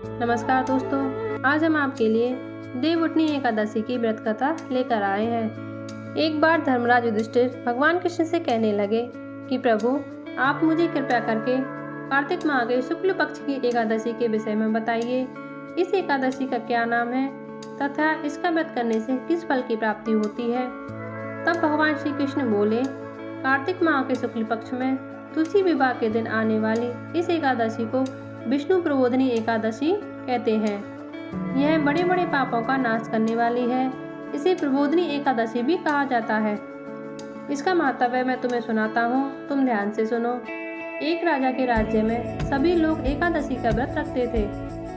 नमस्कार दोस्तों, आज हम आपके लिए देवउठनी एकादशी की व्रत कथा लेकर आए हैं। एक बार धर्मराज युधिष्ठिर भगवान कृष्ण से कहने लगे कि प्रभु, आप मुझे कृपया करके कार्तिक माह के शुक्ल पक्ष की एकादशी के विषय में बताइए। इस एकादशी का क्या नाम है तथा इसका व्रत करने से किस फल की प्राप्ति होती है। तब भगवान श्री कृष्ण बोले, कार्तिक माह के शुक्ल पक्ष में तुलसी विवाह के दिन आने वाली इस एकादशी को विष्णु प्रबोधिनी एकादशी कहते हैं। यह बड़े बड़े पापों का नाश करने वाली है। इसे प्रबोधिनी एकादशी भी कहा जाता है। इसका महत्व मैं तुम्हें सुनाता हूँ, तुम ध्यान से सुनो। एक राजा के राज्य में सभी लोग एकादशी का व्रत रखते थे।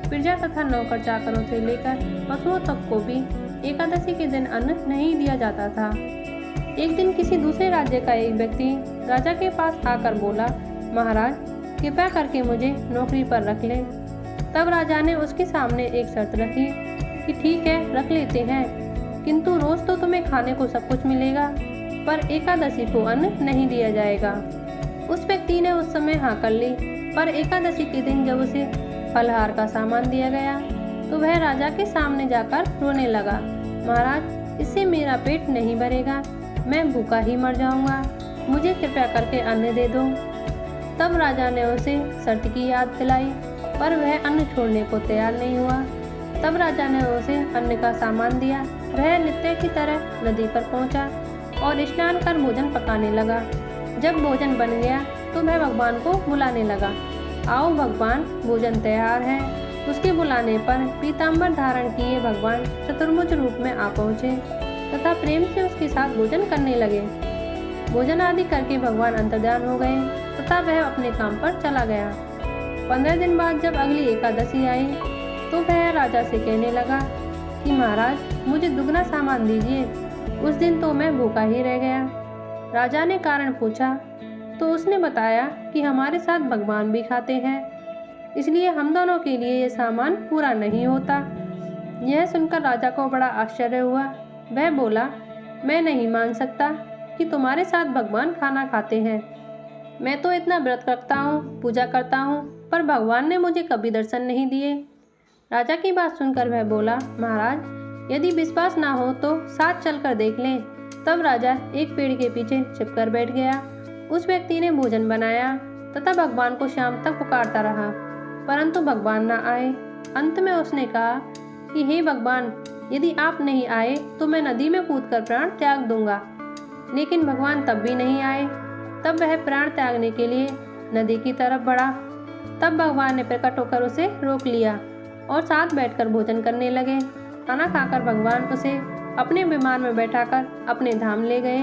प्रजा तथा नौकर चाकरों से लेकर पशुओं तक को भी एकादशी के दिन अन्न नहीं दिया जाता था। एक दिन किसी दूसरे राज्य का एक व्यक्ति राजा के पास आकर बोला, महाराज, कृपया करके मुझे नौकरी पर रख ले। तब राजा ने उसके सामने एक शर्त रखी कि ठीक है, रख लेते हैं, किंतु रोज तो तुम्हें खाने को सब कुछ मिलेगा, पर एकादशी को अन्न नहीं दिया जाएगा। उस व्यक्ति ने उस समय हाँ कर ली, पर एकादशी के दिन जब उसे फलहार का सामान दिया गया तो वह राजा के सामने जाकर रोने लगा, महाराज, इससे मेरा पेट नहीं भरेगा, मैं भूखा ही मर जाऊंगा, मुझे कृपया करके अन्न दे दो। तब राजा ने उसे शर्त की याद दिलाई, पर वह अन्न छोड़ने को तैयार नहीं हुआ। तब राजा ने उसे अन्न का सामान दिया। वह नित्य की तरह नदी पर पहुंचा और स्नान कर भोजन पकाने लगा। जब भोजन बन गया तो वह भगवान को बुलाने लगा, आओ भगवान, भोजन तैयार है। उसके बुलाने पर पीताम्बर धारण किए भगवान चतुर्भुज रूप में आ पहुँचे तथा प्रेम से उसके साथ भोजन करने लगे। भोजन आदि करके भगवान अंतर्ध्यान हो गए तथा वह अपने काम पर चला गया। 15 दिन बाद जब अगली एकादशी आई तो वह राजा से कहने लगा कि महाराज, मुझे दुगना सामान दीजिए, उस दिन तो मैं भूखा ही रह गया। राजा ने कारण पूछा तो उसने बताया कि हमारे साथ भगवान भी खाते हैं, इसलिए हम दोनों के लिए ये सामान पूरा नहीं होता। यह सुनकर राजा को बड़ा आश्चर्य हुआ। वह बोला, मैं नहीं मान सकता कि तुम्हारे साथ भगवान खाना खाते हैं। मैं तो इतना व्रत रखता हूँ, पूजा करता हूँ, पर भगवान ने मुझे कभी दर्शन नहीं दिए। राजा की बात सुनकर वह बोला, महाराज, यदि विश्वास ना हो तो साथ चलकर देख लें। तब राजा एक पेड़ के पीछे छिपकर बैठ गया। उस व्यक्ति ने भोजन बनाया तथा भगवान को शाम तक पुकारता रहा, परंतु भगवान ना आए। अंत में उसने कहा कि हे भगवान, यदि आप नहीं आए तो मैं नदी में कूदकर प्राण त्याग दूंगा। लेकिन भगवान तब भी नहीं आए। तब वह प्राण त्यागने के लिए नदी की तरफ बढ़ा। तब भगवान ने प्रकट होकर उसे रोक लिया और साथ बैठकर भोजन करने लगे। खाना खाकर भगवान उसे अपने विमान में बैठाकर अपने धाम ले गए।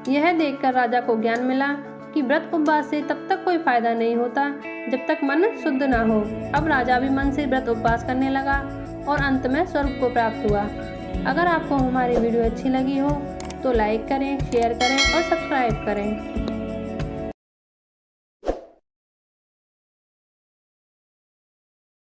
यह देखकर राजा को ज्ञान मिला कि व्रत उपवास से तब तक कोई फायदा नहीं होता जब तक मन शुद्ध ना हो। अब राजा भी मन से व्रत उपवास करने लगा और अंत में स्वर्ग को प्राप्त हुआ। अगर आपको हमारी वीडियो अच्छी लगी हो तो लाइक करें, शेयर करें और सब्सक्राइब करें।